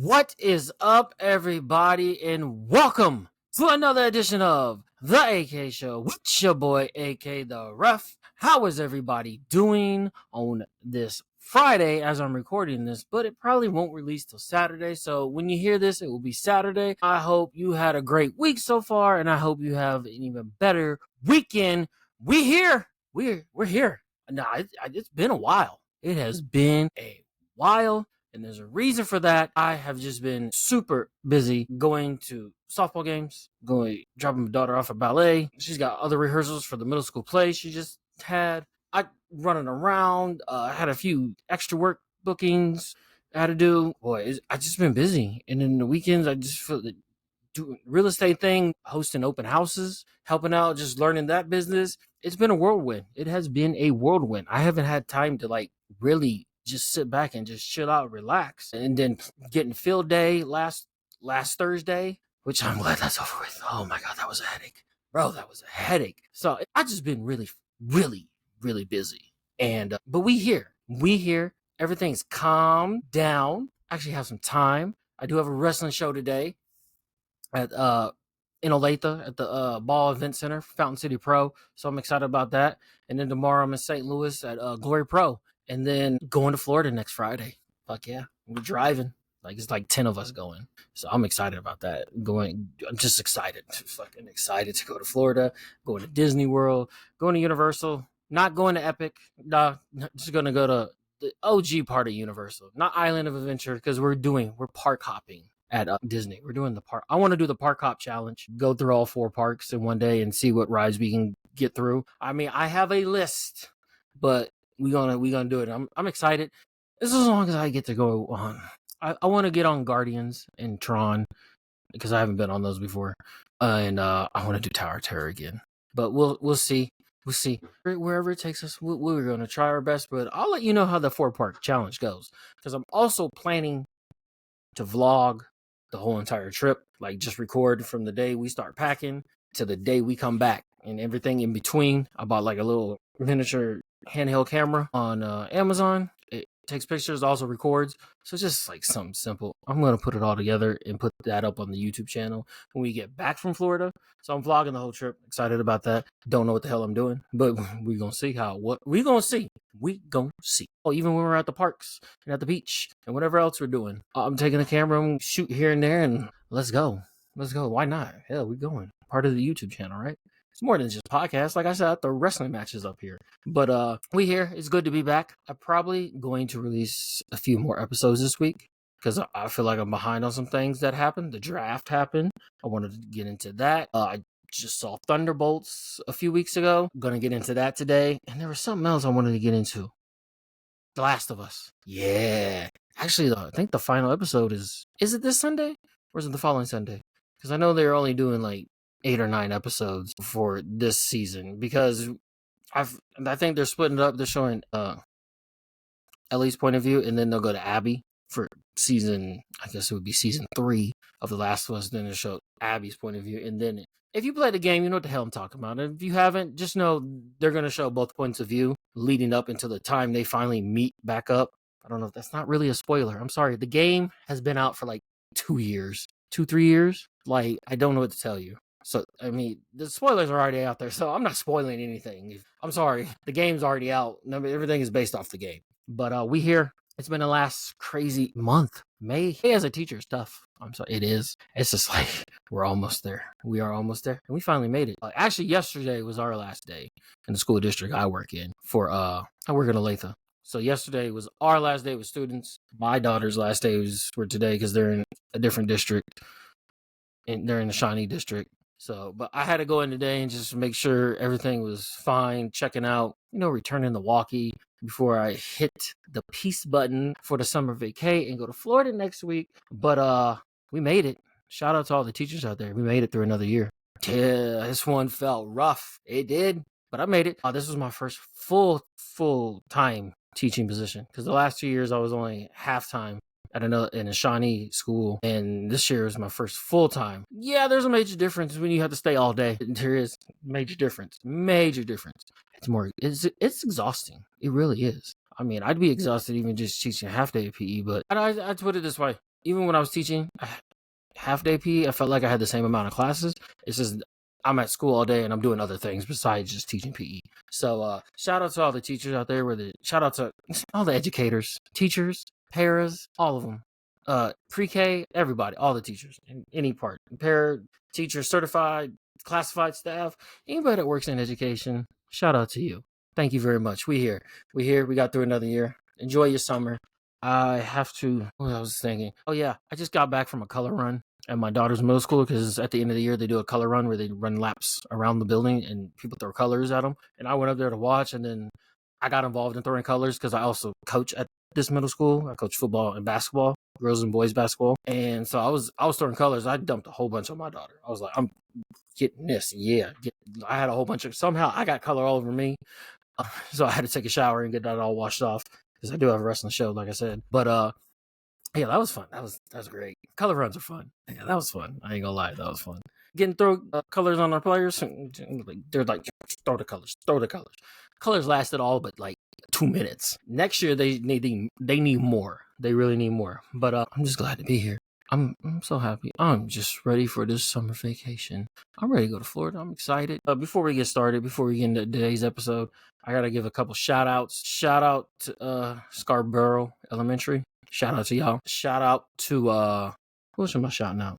What is up, everybody, and welcome to another edition of The AK Show with your boy, AK The Ref. How is everybody doing on this Friday as I'm recording this? But it probably won't release till Saturday, so when you hear this, it will be Saturday. I hope you had a great week so far, and I hope you have an even better weekend. We're here. Nah, it's been a while. It has been a while. And there's a reason for that. I have just been super busy going to softball games, dropping my daughter off at ballet. She's got other rehearsals for the middle school play she just had. I running around. I had a few extra work bookings I had to do. I just been busy. And in the weekends, I just feel that doing real estate thing, hosting open houses, helping out, just learning that business. It's been a whirlwind. It has been a whirlwind. I haven't had time to really just sit back and just chill out, relax. And then getting field day last Thursday, which I'm glad that's over with. Oh my God, that was a headache. Bro, that was a headache. So I just been really, really, really busy. And, but we here. Everything's calmed down. Actually have some time. I do have a wrestling show today at in Olathe at the Ball Event Center, Fountain City Pro. So I'm excited about that. And then tomorrow I'm in St. Louis at Glory Pro. And then going to Florida next Friday. Fuck yeah. We're driving. It's 10 of us going. So I'm excited about that. I'm just excited. Fucking excited to go to Florida, going to Disney World, going to Universal, not going to Epic. Nah, just going to go to the OG part of Universal, not Island of Adventure, because we're park hopping at Disney. We're doing the park. I want to do the park hop challenge, go through all 4 parks in one day and see what rides we can get through. I mean, I have a list, but we gonna do it. I'm excited. This is as long as I get to go on. I want to get on Guardians and Tron because I haven't been on those before, and I want to do Tower of Terror again. But we'll see. We'll see wherever it takes us. We're gonna try our best. But I'll let you know how the 4 park challenge goes because I'm also planning to vlog the whole entire trip. Just record from the day we start packing to the day we come back and everything in between. I bought a little miniature handheld camera on Amazon. It takes pictures, also records. So it's just something simple. I'm going to put it all together and put that up on the YouTube channel when we get back from Florida. So I'm vlogging the whole trip. Excited about that. Don't know what the hell I'm doing, but we're going to see we going to see. Oh, even when we're at the parks and at the beach and whatever else we're doing, I'm taking the camera and shoot here and there and let's go. Why not? Hell, we're going. Part of the YouTube channel, right? It's more than just a podcast. Like I said, the wrestling matches up here. But we here. It's good to be back. I'm probably going to release a few more episodes this week because I feel like I'm behind on some things that happened. The draft happened. I wanted to get into that. I just saw Thunderbolts a few weeks ago. I'm going to get into that today. And there was something else I wanted to get into. The Last of Us. Yeah. Actually, I think the final episode is it this Sunday or is it the following Sunday? Because I know they're only doing 8 or 9 episodes for this season because I think they're splitting it up. They're showing Ellie's point of view and then they'll go to Abby for season, I guess it would be season 3 of The Last of Us. Then they'll show Abby's point of view. And then if you play the game, you know what the hell I'm talking about. And if you haven't, just know they're going to show both points of view leading up until the time they finally meet back up. I don't know if that's not really a spoiler. I'm sorry. The game has been out for 3 years. I don't know what to tell you. So, I mean, the spoilers are already out there, so I'm not spoiling anything. I'm sorry. The game's already out. Everything is based off the game. But we here. It's been the last crazy month. May as a teacher is tough. I'm sorry. It is. It's just we're almost there. We are almost there. And we finally made it. Actually, yesterday was our last day in the school district I work in I work in Olathe. So yesterday was our last day with students. My daughter's last day was for today because they're in a different district. And they're in the Shawnee district. So, but I had to go in today and just make sure everything was fine, checking out, returning the walkie before I hit the peace button for the summer vacay and go to Florida next week. But we made it. Shout out to all the teachers out there. We made it through another year. Yeah, this one felt rough. It did, but I made it. This was my first full-time teaching position because the last 2 years I was only half-time in a Shawnee school, and this year was my first full time. Yeah, there's a major difference when you have to stay all day. There is major difference. It's exhausting. It really is. I mean, I'd be exhausted even just teaching a half day of PE, but I put it this way. even when I was teaching half day PE, I felt like I had the same amount of classes. It's just I'm at school all day and I'm doing other things besides just teaching PE. So shout out to all the teachers out there. Shout out to all the educators, teachers, paras, all of them. Pre-K, everybody, all the teachers in any part, para, teachers, certified, classified staff, anybody that works in education. Shout out to you. Thank you very much. We here. We got through another year. Enjoy your summer. I have to. What I was thinking. Oh yeah, I just got back from a color run at my daughter's middle school because at the end of the year they do a color run where they run laps around the building and people throw colors at them. And I went up there to watch, and then I got involved in throwing colors because I also coach at this middle school. I coach football and basketball, girls and boys basketball, and so I was throwing colors. I dumped a whole bunch on my daughter. I was like, I'm getting this, yeah. I had a whole bunch of somehow I got color all over me, so I had to take a shower and get that all washed off because I do have a wrestling show, like I said. But yeah, that was fun. That was great. Color runs are fun. Yeah, that was fun. I ain't gonna lie, that was fun. Getting throw colors on our players, they're like throw the colors, throw the colors. Colors lasted all but like 2 minutes. Next year they need more. They really need more. But I'm just glad to be here. I'm so happy. I'm just ready for this summer vacation. I'm ready to go to Florida. I'm excited. Before we get started, before we get into today's episode, I gotta give a couple shout outs. Shout out to Scarborough Elementary. Shout out to y'all. Shout out to who am I shouting out?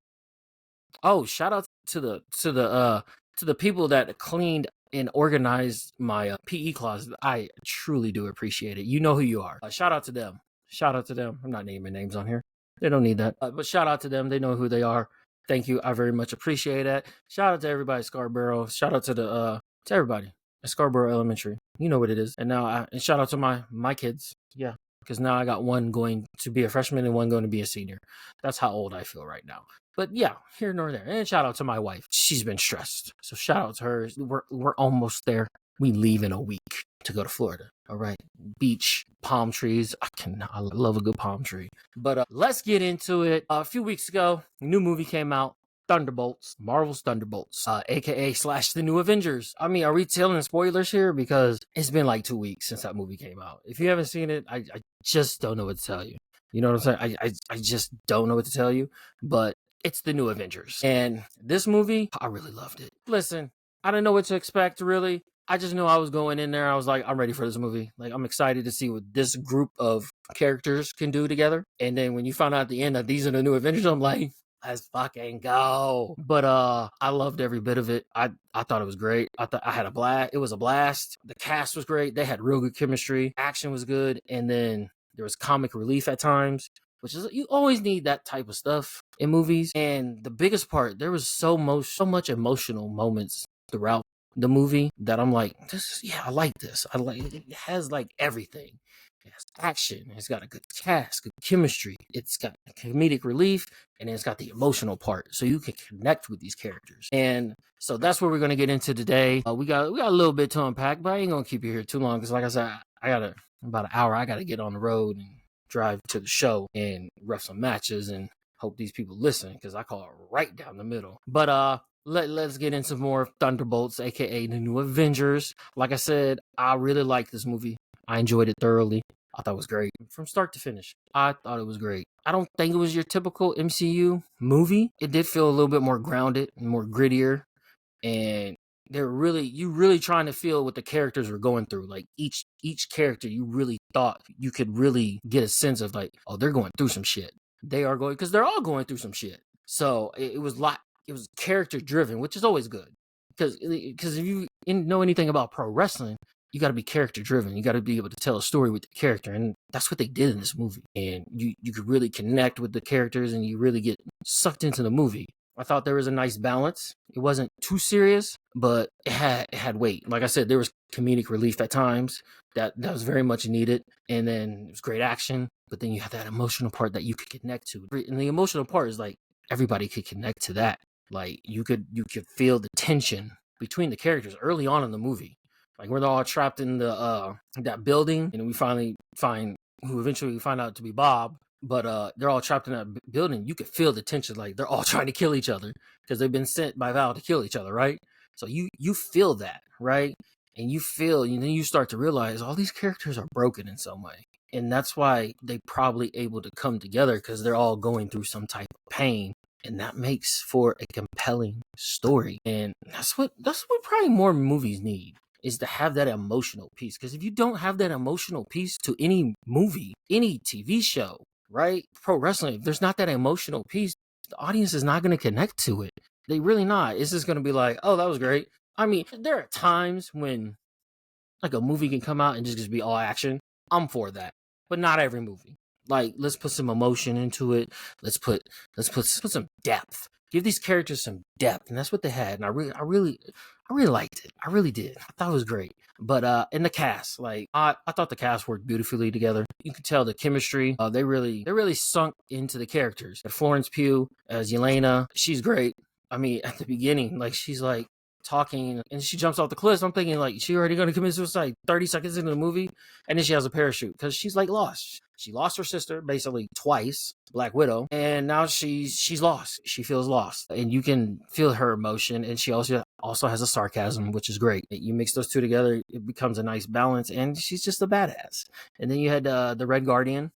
Oh, shout out to the people that cleaned and organized my PE closet. I truly do appreciate it. You know who you are. Shout out to them. Shout out to them. I'm not naming names on here. They don't need that. But shout out to them. They know who they are. Thank you. I very much appreciate that. Shout out to everybody at Scarborough. Shout out to everybody at Scarborough Elementary. You know what it is. And now and shout out to my kids. Yeah. Because now I got one going to be a freshman and one going to be a senior. That's how old I feel right now. But yeah, here nor there. And shout out to my wife. She's been stressed. So shout out to her. We're almost there. We leave in a week to go to Florida. All right. Beach, palm trees. I love a good palm tree. But let's get into it. A few weeks ago, a new movie came out. Thunderbolts, Marvel's Thunderbolts, aka / the new Avengers. I mean, are we telling spoilers here? Because it's been like 2 weeks since that movie came out. If you haven't seen it, I just don't know what to tell you. You know what I'm saying? I just don't know what to tell you. But it's the new Avengers. And this movie, I really loved it. Listen, I didn't know what to expect, really. I just knew I was going in there. I was like, I'm ready for this movie. Like, I'm excited to see what this group of characters can do together. And then when you find out at the end that these are the new Avengers, I'm like, let's fucking go. But I loved every bit of it. I thought it was great. I thought I had a blast. It was a blast. The cast was great. They had real good chemistry. Action was good. And then there was comic relief at times, which is, you always need that type of stuff in movies. And the biggest part, there was so much emotional moments throughout the movie that I'm like, I like this. I like it. It has like everything. It has action. It's got a good cast, good chemistry. It's got comedic relief, and it's got the emotional part, so you can connect with these characters. And so that's what we're gonna get into today. We got a little bit to unpack, but I ain't gonna keep you here too long because, like I said, I got about an hour. I gotta get on the road and drive to the show and ref some matches and hope these people listen because I call it right down the middle. But let's get into more Thunderbolts, aka the new Avengers. Like I said, I really liked this movie. I enjoyed it thoroughly. I thought it was great from start to finish. I thought it was great. I don't think it was your typical MCU movie. It did feel a little bit more grounded and more grittier, and you really trying to feel what the characters were going through. Like each character, you really thought you could really get a sense of like, oh, they're going through some shit. They are going, because they're all going through some shit. So it was character driven, which is always good. Because if you know anything about pro wrestling, you got to be character driven. You got to be able to tell a story with the character. And that's what they did in this movie. And you could really connect with the characters and you really get sucked into the movie. I thought there was a nice balance. It wasn't too serious, but it had weight. Like I said, there was comedic relief at times that was very much needed. And then it was great action. But then you have that emotional part that you could connect to. And the emotional part is like everybody could connect to that. Like you could feel the tension between the characters early on in the movie. Like we're all trapped in the that building, and we finally find who eventually we find out to be Bob. But they're all trapped in that building. You could feel the tension, like they're all trying to kill each other because they've been sent by Val to kill each other, right? So you feel that, right? And then you start to realize all these characters are broken in some way. And that's why they probably able to come together, because they're all going through some type of pain. And that makes for a compelling story. And that's what probably more movies need, is to have that emotional piece. Because if you don't have that emotional piece to any movie, any TV show, right? Pro wrestling, if there's not that emotional piece, the audience is not going to connect to it. They really not. It's just going to be like, oh, that was great. I mean, there are times when like a movie can come out and just be all action. I'm for that, but not every movie. Like, let's put some emotion into it. Let's put some depth. Give these characters some depth, and that's what they had. And I really liked it. I really did. I thought it was great. But in the cast, like I thought the cast worked beautifully together. You could tell the chemistry. They really sunk into the characters. Florence Pugh as Yelena, she's great. I mean, at the beginning, like she's like talking and she jumps off the cliff. I'm thinking like she already gonna commit suicide 30 seconds into the movie, and then she has a parachute because she's like lost. She lost her sister basically twice, Black Widow, and now she's lost. She feels lost, and you can feel her emotion. And she also has a sarcasm, which is great. You mix those two together, it becomes a nice balance, and she's just a badass. And then you had the Red Guardian.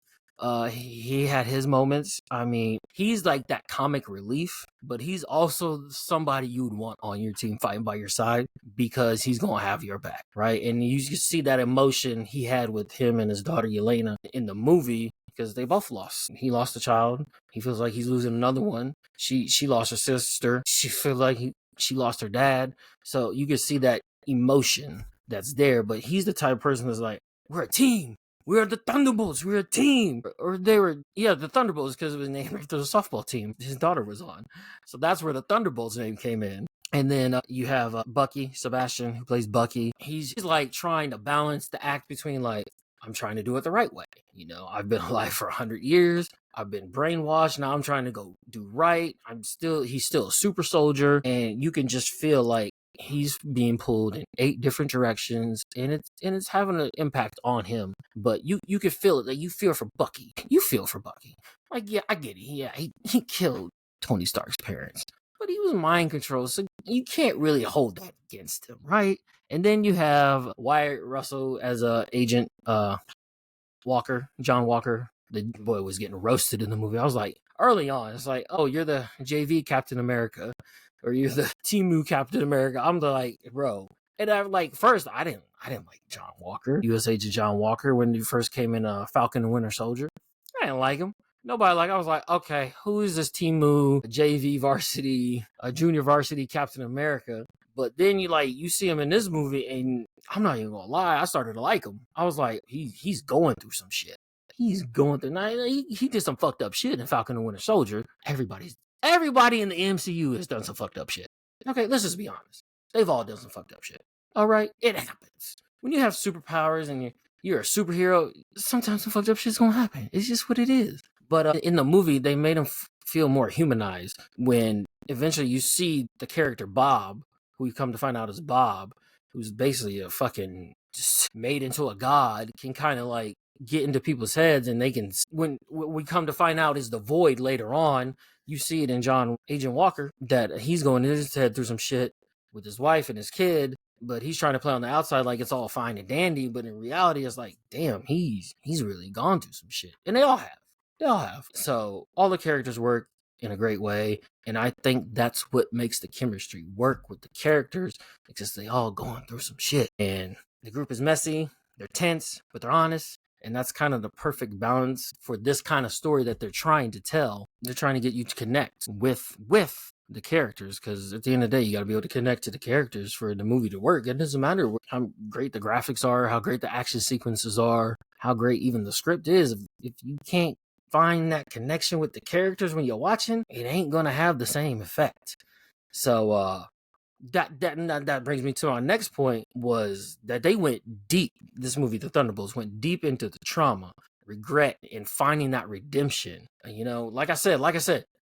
He had his moments. I mean, he's like that comic relief, but he's also somebody you would want on your team fighting by your side, because he's gonna have your back, right? And you see that emotion he had with him and his daughter Yelena in the movie, because they both lost. He lost a child. He feels like he's losing another one. She lost her sister. She feels like she lost her dad. So you can see that emotion that's there. But he's the type of person that's like, we're a team. We are the Thunderbolts. We're a team. Or they were, yeah, the Thunderbolts, because it was named after the softball team his daughter was on. So that's where the Thunderbolts name came in. And then you have Bucky, Sebastian, who plays Bucky. He's like trying to balance the act between like, I'm trying to do it the right way. You know, I've been alive for 100 years. I've been brainwashed. Now I'm trying to go do right. He's still a super soldier. And you can just feel like he's being pulled in 8 different directions, and it's having an impact on him. But you can feel it. Like, you feel for Bucky. You feel for Bucky. Like, yeah, I get it. Yeah, he killed Tony Stark's parents, but he was mind controlled, so you can't really hold that against him, right? And then you have Wyatt Russell as a agent Walker, John Walker. The boy was getting roasted in the movie. I was like, early on, it's like, oh, you're the JV Captain America, or you're the Timu Captain America. I'm the like, bro. And I like first, I didn't like John Walker, U.S. Agent John Walker, when he first came in Falcon and Winter Soldier. I didn't like him. Nobody like. I was like, okay, who is this Timu JV varsity, junior varsity Captain America? But then you see him in this movie, and I'm not even gonna lie, I started to like him. I was like, he's going through some shit. He's going through. Now, he did some fucked up shit in Falcon and Winter Soldier. Everybody in the MCU has done some fucked up shit. Okay, let's just be honest. They've all done some fucked up shit. All right, it happens. When you have superpowers and you're a superhero, sometimes some fucked up shit's gonna happen. It's just what it is. But in the movie, they made him feel more humanized when eventually you see the character Bob, who you come to find out is Bob, who's basically a fucking just made into a god, can kind of like get into people's heads, and they can, when we come to find out is the Void later on, you see it in Agent Walker, that he's going in his head through some shit with his wife and his kid, but he's trying to play on the outside like it's all fine and dandy, but in reality it's like, damn, he's really gone through some shit. And they all have. So all the characters work in a great way, and I think that's what makes the chemistry work with the characters, because they all going through some shit, and the group is messy, they're tense, but they're honest. And that's kind of the perfect balance for this kind of story that they're trying to tell. They're trying to get you to connect with the characters, because at the end of the day, you got to be able to connect to the characters for the movie to work. It doesn't matter how great the graphics are, how great the action sequences are, how great even the script is. If you can't find that connection with the characters when you're watching, it ain't going to have the same effect. So, that brings me to our next point, was that they went deep. This movie, The Thunderbolts, went deep into the trauma, regret, and finding that redemption. You know, like I said,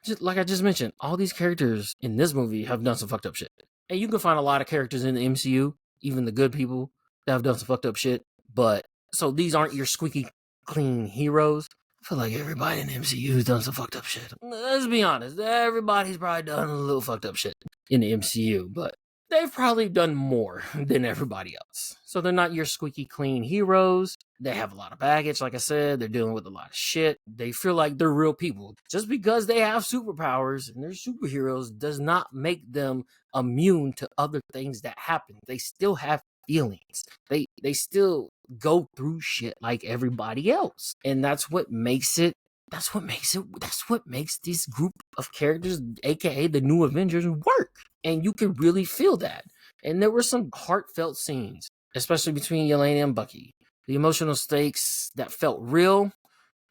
just like I just mentioned, all these characters in this movie have done some fucked up shit. And you can find a lot of characters in the MCU, even the good people, that have done some fucked up shit. But so these aren't your squeaky clean heroes. I feel like everybody in the MCU has done some fucked up shit. Let's be honest. Everybody's probably done a little fucked up shit in the MCU, but they've probably done more than everybody else. So they're not your squeaky clean heroes. They have a lot of baggage, like I said. They're dealing with a lot of shit. They feel like they're real people. Just because they have superpowers and they're superheroes does not make them immune to other things that happen. They still have feelings. They still go through shit like everybody else. And that's what makes this group of characters, aka the new Avengers, work. And you can really feel that. And there were some heartfelt scenes, especially between Yelena and Bucky. The emotional stakes that felt real,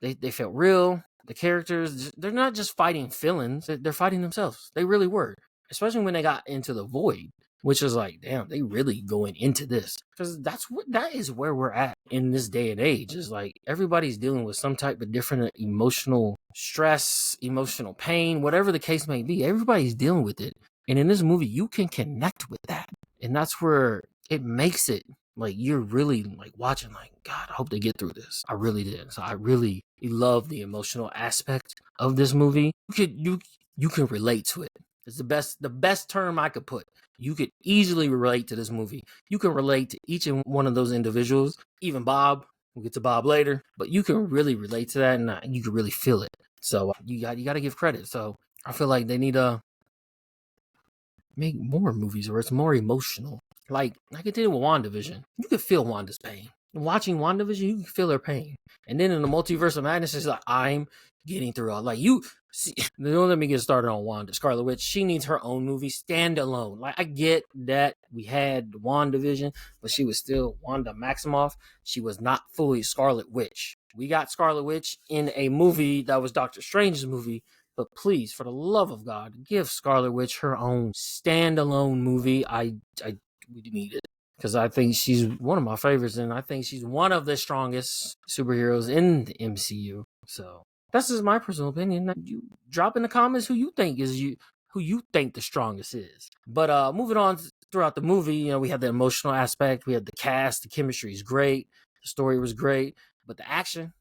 they felt real. The characters, they're not just fighting villains, they're fighting themselves. They really were. Especially when they got into the void, which is like, damn, they really going into this. Because that is where we're at in this day and age. Is like everybody's dealing with some type of different emotional stress, emotional pain, whatever the case may be. Everybody's dealing with it. And in this movie, you can connect with that. And that's where it makes it like you're really like watching like, God, I hope they get through this. I really did. So I really love the emotional aspect of this movie. You can relate to it. It's the best term I could put. You could easily relate to this movie. You can relate to each and one of those individuals, even Bob. We'll get to Bob later, but you can really relate to that, and you can really feel it. So you got to give credit. So I feel like they need to make more movies where it's more emotional. Like I did with WandaVision. You could feel Wanda's pain. Watching WandaVision, you can feel her pain. And then in the Multiverse of Madness, it's like, I'm getting through all. Like, you see, don't let me get started on Wanda. Scarlet Witch, she needs her own movie, standalone. Like, I get that we had WandaVision, but she was still Wanda Maximoff. She was not fully Scarlet Witch. We got Scarlet Witch in a movie that was Doctor Strange's movie, but please, for the love of God, give Scarlet Witch her own standalone movie. We need it. Because I think she's one of my favorites, and I think she's one of the strongest superheroes in the MCU. So that's just my personal opinion. You drop in the comments who you think the strongest is. But moving on throughout the movie, we had the emotional aspect, we had the cast, the chemistry is great, the story was great, but the action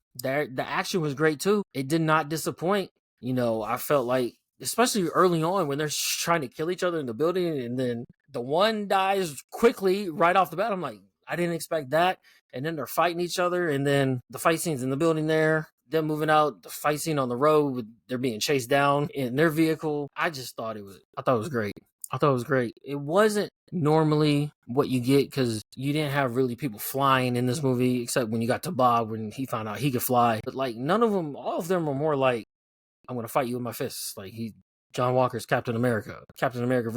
was great too. It did not disappoint. I felt like, especially early on when they're trying to kill each other in the building, and then the one dies quickly right off the bat. I'm like, I didn't expect that. And then they're fighting each other, and then the fight scenes in the building there, them moving out, the fight scene on the road, they're being chased down in their vehicle. I thought it was great. It wasn't normally what you get because you didn't have really people flying in this movie, except when you got to Bob when he found out he could fly. But like all of them were more like, I'm going to fight you with my fists. Like John Walker's Captain America.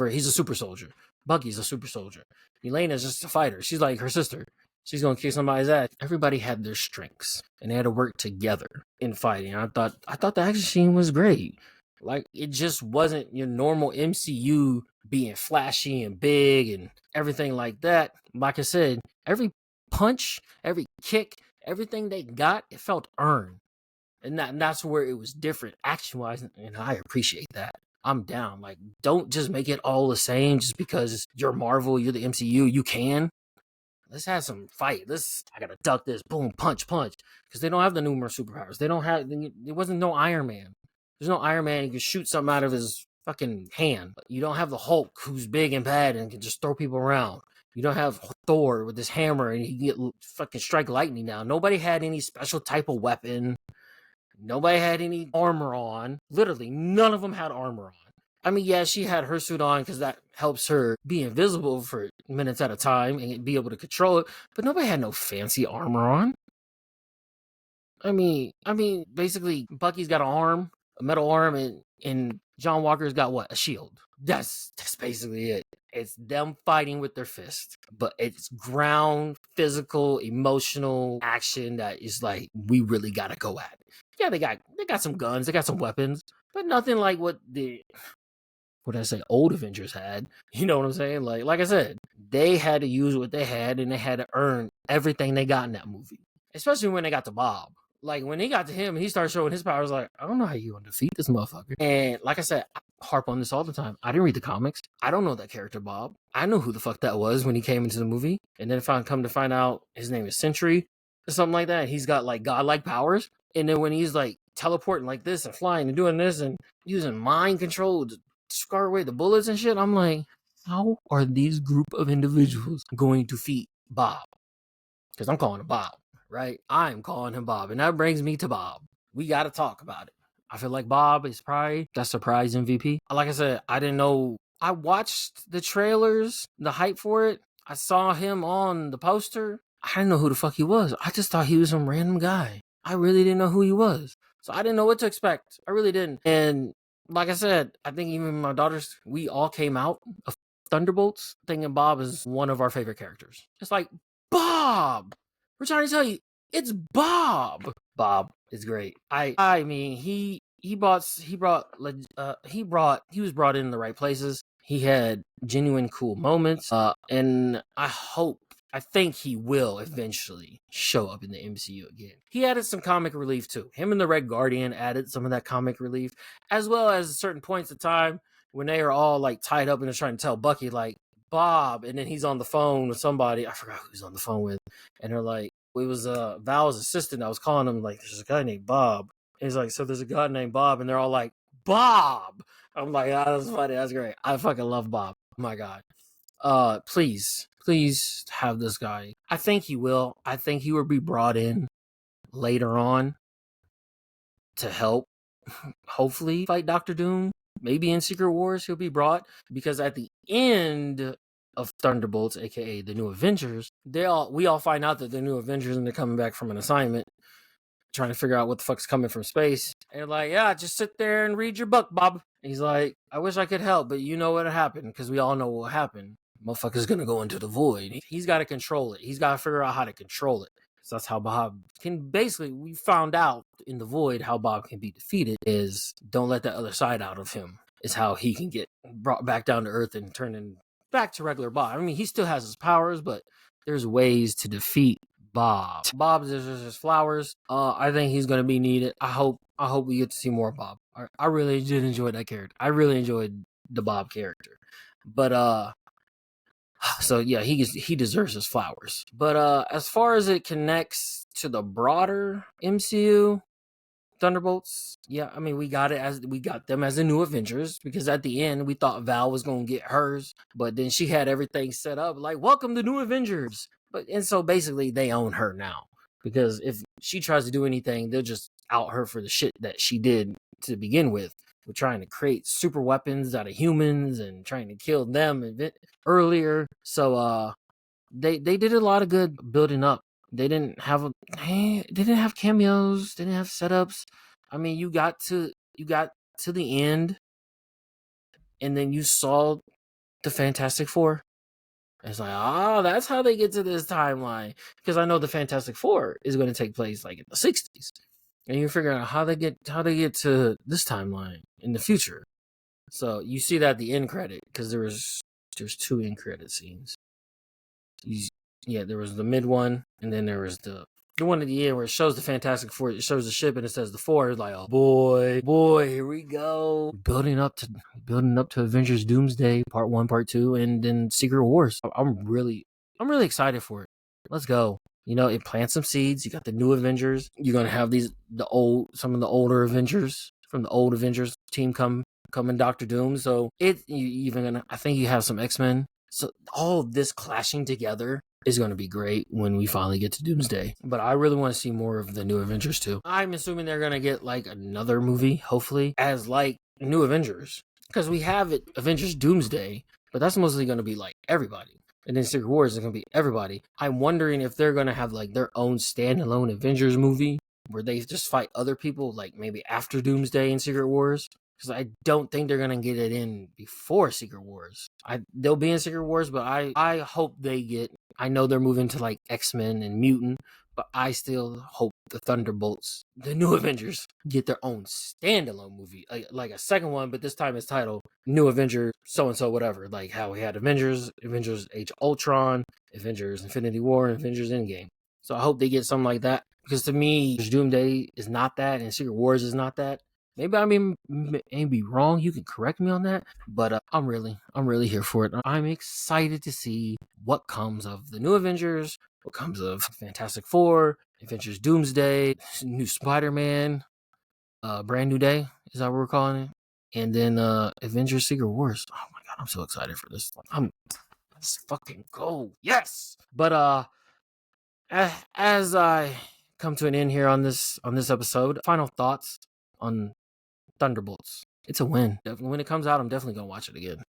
He's a super soldier. Bucky's a super soldier. Elena's just a fighter. She's like her sister. She's going to kick somebody's ass. Everybody had their strengths, and they had to work together in fighting. I thought the action scene was great. Like, it just wasn't your normal MCU being flashy and big and everything like that. Like I said, every punch, every kick, everything they got, it felt earned. And that's where it was different action-wise, and I appreciate that. I'm down. Like, don't just make it all the same just because you're Marvel, you're the MCU, you can. Let's have some fight. I gotta duck this, boom, punch. Because they don't have the numerous superpowers. There wasn't no Iron Man. There's no Iron Man who can shoot something out of his fucking hand. You don't have the Hulk, who's big and bad and can just throw people around. You don't have Thor with his hammer and he can fucking strike lightning down. Nobody had any special type of weapon. Nobody had any armor on. Literally, none of them had armor on. I mean, yeah, she had her suit on because that helps her be invisible for minutes at a time and be able to control it. But nobody had no fancy armor on. I mean, basically, Bucky's got an arm, a metal arm, and John Walker's got what? A shield. That's basically it. It's them fighting with their fists, but it's ground, physical, emotional action that is like, we really gotta go at it. Yeah, they got some guns, they got some weapons, but nothing like what old Avengers had. You know what I'm saying? Like I said, they had to use what they had, and they had to earn everything they got in that movie. Especially when they got to Bob. Like, when he got to him, he started showing his powers. Like, I don't know how you gonna defeat this motherfucker. And like I said, I harp on this all the time. I didn't read the comics. I don't know that character, Bob. I know who the fuck that was when he came into the movie. And then if I come to find out his name is Sentry or something like that, he's got like godlike powers. And then when he's like teleporting like this and flying and doing this and using mind control to scar away the bullets and shit, I'm like, how are these group of individuals going to defeat Bob? Because I'm calling him Bob, right? I'm calling him Bob. And that brings me to Bob. We got to talk about it. I feel like Bob is probably that surprise MVP. Like I said, I didn't know. I watched the trailers, the hype for it. I saw him on the poster. I didn't know who the fuck he was. I just thought he was some random guy. I really didn't know who he was. So I didn't know what to expect. I really didn't. And like I said, I think even my daughters, we all came out of Thunderbolts thinking Bob is one of our favorite characters. It's like, Bob! We're trying to tell you, it's Bob. Bob is great. I mean, he was brought in the right places. He had genuine cool moments. And I think he will eventually show up in the MCU again. He added some comic relief too. Him and the Red Guardian added some of that comic relief, as well as certain points of time when they are all like tied up and they're trying to tell Bucky like, Bob, and then he's on the phone with somebody. I forgot who he's on the phone with, and they're like, it was Val's assistant. I was calling him like, there's a guy named Bob. And he's like, so there's a guy named Bob, and they're all like, Bob. I'm like, that's funny. That's great. I fucking love Bob. Oh my god. Please have this guy. I think he will. I think he will be brought in later on to help, hopefully, fight Doctor Doom. Maybe in Secret Wars he'll be brought, because at the end of Thunderbolts, aka the New Avengers, we all find out that they're New Avengers and they're coming back from an assignment, trying to figure out what the fuck's coming from space. And they're like, yeah, just sit there and read your book, Bob. And he's like, I wish I could help, but you know what happened, because we all know what happened. Motherfucker's gonna go into the void. He's got to control it. He's got to figure out how to control it. So that's how Bob can basically, we found out in the void how Bob can be defeated is don't let the other side out of him, is how he can get brought back down to earth and turn back to regular Bob. I mean, he still has his powers, but there's ways to defeat Bob. Bob deserves his flowers. I think he's going to be needed. I hope we get to see more Bob. I really did enjoy that character. I really enjoyed the Bob character. But so yeah, he deserves his flowers. But as far as it connects to the broader MCU, Thunderbolts, yeah, I mean we got them as the New Avengers, because at the end we thought Val was gonna get hers, but then she had everything set up like, welcome to New Avengers. And so basically they own her now, because if she tries to do anything, they'll just out her for the shit that she did to begin with trying to create super weapons out of humans and trying to kill them earlier. So they did a lot of good building up. They didn't have cameos, they didn't have setups. I mean, you got to the end, and then you saw the Fantastic Four. It's like, that's how they get to this timeline, because I know the Fantastic Four is going to take place like in the 60s. And you figure out how they get to this timeline in the future. So you see that at the end credit, because there's 2 end credit scenes. There was the mid one, and then there was the one at the end where it shows the Fantastic Four. It shows the ship and it says the Four. It's like, oh boy, here we go. Building up to Avengers Doomsday Part 1, Part 2, and then Secret Wars. I'm really excited for it. Let's go. You know, it plants some seeds. You got the New Avengers. You're gonna have some of the older Avengers from the old Avengers team come in Doctor Doom. So I think you have some X-Men. So all of this clashing together is going to be great when we finally get to Doomsday. But I really want to see more of the New Avengers too. I'm assuming they're going to get like another movie, hopefully, as like New Avengers, because we have it Avengers Doomsday, but that's mostly going to be like everybody. And then Secret Wars is going to be everybody. I'm wondering if they're going to have like their own standalone Avengers movie where they just fight other people, like maybe after Doomsday and Secret Wars. Because I don't think they're going to get it in before Secret Wars. They'll be in Secret Wars, but I hope they get... I know they're moving to like X-Men and Mutant, but I still hope the Thunderbolts, the New Avengers, get their own standalone movie. Like a second one, but this time it's titled New Avengers so-and-so whatever. Like how we had Avengers Age of Ultron, Avengers Infinity War, and Avengers Endgame. So I hope they get something like that. Because to me, Doomsday is not that, and Secret Wars is not that. Maybe I may be wrong. You can correct me on that. But I'm really here for it. I'm excited to see what comes of the New Avengers, what comes of Fantastic Four, Avengers Doomsday, new Spider-Man, Brand New Day, is that what we're calling it? And then Avengers Secret Wars. Oh my god, I'm so excited for this. Let's fucking go. Yes. But as I come to an end here on this episode, final thoughts on Thunderbolts. It's a win. When it comes out, I'm definitely gonna watch it again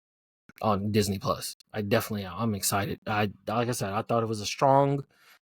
on Disney Plus. I definitely am. I'm excited. Like I said, I thought it was a strong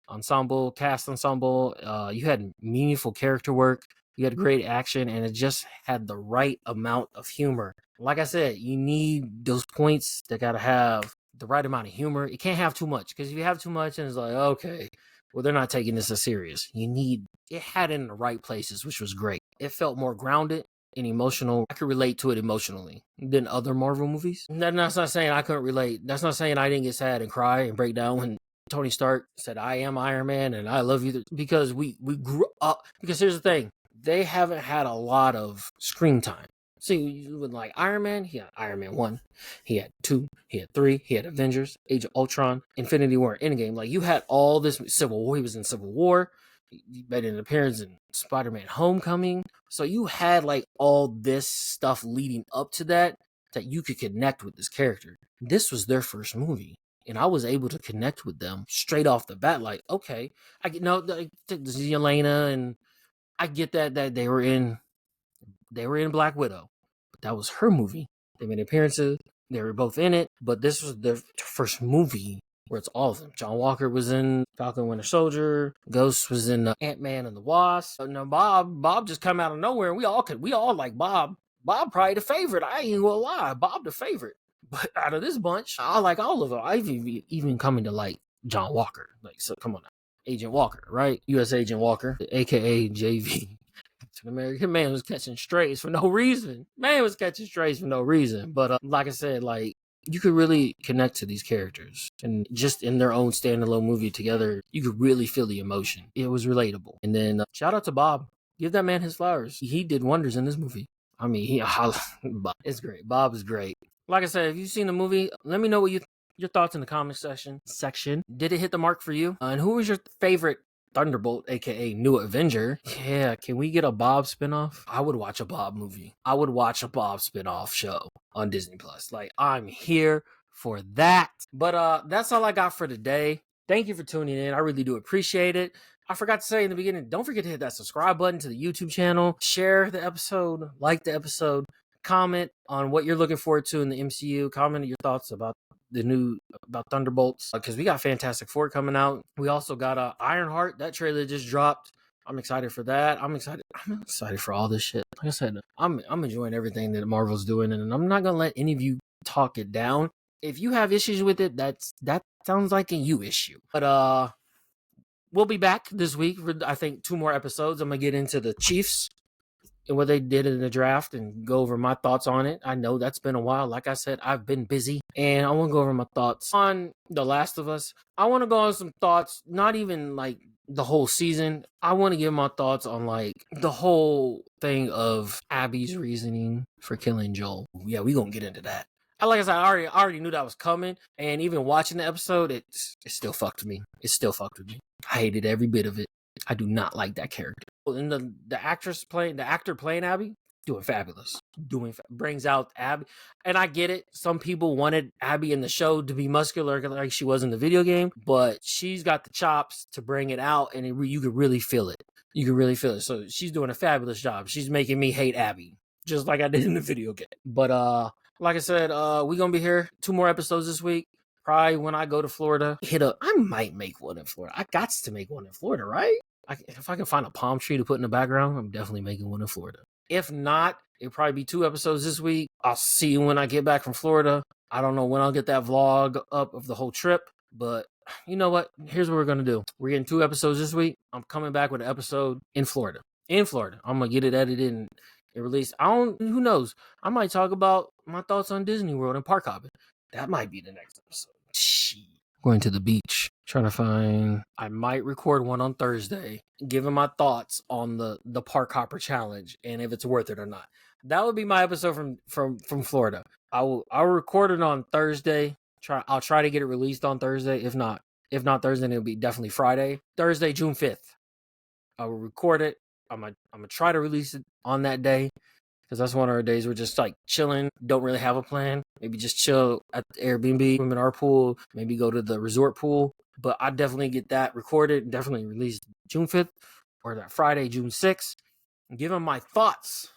cast ensemble. You had meaningful character work. You had great action, and it just had the right amount of humor. Like I said, you need those points that gotta have the right amount of humor. It can't have too much, because if you have too much, and it's like, okay, well, they're not taking this as serious. It had it in the right places, which was great. It felt more grounded and emotional. I could relate to it emotionally than other Marvel movies. That's not saying I couldn't relate. That's not saying I didn't get sad and cry and break down when Tony Stark said, "I am Iron Man and I love you," because we grew up. Because here's the thing, they haven't had a lot of screen time. See, with like Iron Man, he had Iron Man 1, he had 2, he had 3, he had Avengers, Age of Ultron, Infinity War, Endgame. Like, you had all this. Civil War, he was in Civil War. He made an appearance in Spider-Man Homecoming. So you had like all this stuff leading up to that you could connect with this character. This was their first movie, and I was able to connect with them straight off the bat. Like, okay, I get this is Yelena, and I get that they were in Black Widow, but that was her movie. They made appearances. They were both in it, but this was their first movie where it's all of them. John Walker was in Falcon Winter Soldier. Ghost was in Ant-Man and the Wasp. No, Bob just come out of nowhere. We all like Bob. Bob probably the favorite. I ain't gonna lie, Bob the favorite. But out of this bunch, I like all of them. I've even coming to like John Walker. Like, so come on now. Agent Walker, right? U.S. Agent Walker, aka JV. An American man was catching strays for no reason. But like I said, like, you could really connect to these characters, and just in their own standalone movie together, you could really feel the emotion. It was relatable. And then shout out to Bob. Give that man his flowers. He did wonders in this movie. I mean, it's great. Bob is great. Like I said, if you've seen the movie, let me know what your thoughts in the comment section. Did it hit the mark for you? And who was your favorite Thunderbolt, aka New Avenger? Yeah, can we get a Bob spinoff? I would watch a Bob movie. I would watch a Bob spinoff show on Disney Plus. Like, I'm here for that. But that's all I got for today. Thank you for tuning in. I really do appreciate it. I forgot to say in the beginning, don't forget to hit that subscribe button to the YouTube channel. Share the episode, like the episode, comment on what you're looking forward to in the MCU. Comment your thoughts about Thunderbolts, because we got Fantastic Four coming out. We also got Ironheart. That trailer just dropped. I'm excited for that. I'm excited for all this shit. Like I said, I'm enjoying everything that Marvel's doing, and I'm not gonna let any of you talk it down. If you have issues with it, that sounds like a you issue. But we'll be back this week for, I think, 2 more episodes. I'm gonna get into the Chiefs and what they did in the draft and go over my thoughts on it. I know that's been a while. Like I said, I've been busy, and I want to go over my thoughts on The Last of Us. I want to go on some thoughts, not even like the whole season. I want to give my thoughts on like the whole thing of Abby's reasoning for killing Joel. Yeah, we gonna get into that. Like I said, I already knew that was coming, and even watching the episode, it still fucked me. It still fucked with me. I hated every bit of it. I do not like that character. And the actor playing Abby, doing fabulous. Brings out Abby. And I get it. Some people wanted Abby in the show to be muscular like she was in the video game, but she's got the chops to bring it out, and you could really feel it. So she's doing a fabulous job. She's making me hate Abby, just like I did in the video game. But like I said, we're gonna be here 2 more episodes this week. Probably when I go to Florida, I might make one in Florida. I got to make one in Florida, right? If I can find a palm tree to put in the background, I'm definitely making one in Florida. If not, it'll probably be 2 episodes this week. I'll see you when I get back from Florida. I don't know when I'll get that vlog up of the whole trip, but you know what? Here's what we're going to do. We're getting 2 episodes this week. I'm coming back with an episode in Florida. I'm going to get it edited and released. Who knows? I might talk about my thoughts on Disney World and park hopping. That might be the next episode. Going to the beach, trying to find. I might record one on Thursday, giving my thoughts on the park hopper challenge and if it's worth it or not. That would be my episode from Florida. I'll record it on Thursday. I'll try to get it released on Thursday. If not Thursday, then it'll be definitely Friday. Thursday, June 5th. I will record it. I'm gonna try to release it on that day. because that's one of our days we're just like chilling, don't really have a plan. Maybe just chill at the Airbnb, swim in our pool, maybe go to the resort pool. But I definitely get that recorded and definitely released June 5th or that Friday, June 6th, give them my thoughts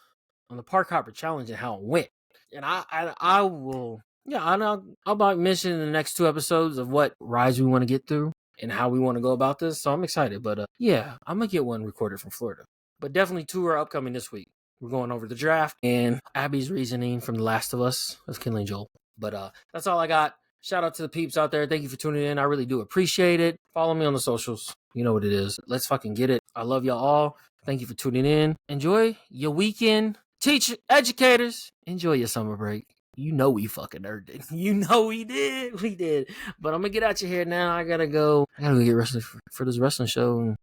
on the Park Hopper Challenge and how it went. And I will, yeah, I'll about mention in the next 2 episodes of what rides we want to get through and how we want to go about this. So I'm excited. But yeah, I'm going to get one recorded from Florida. But definitely 2 are upcoming this week. We're going over the draft and Abby's reasoning from The Last of Us with Kinley Joel. But that's all I got. Shout out to the peeps out there. Thank you for tuning in. I really do appreciate it. Follow me on the socials. You know what it is. Let's fucking get it. I love y'all all. Thank you for tuning in. Enjoy your weekend. Teacher, educators, enjoy your summer break. You know we fucking earned it. You know we did. We did. But I'm going to get out your hair now. I gotta go get wrestling for this wrestling show.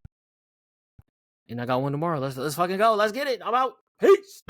And I got one tomorrow. Let's fucking go. Let's get it. I'm out. Peace.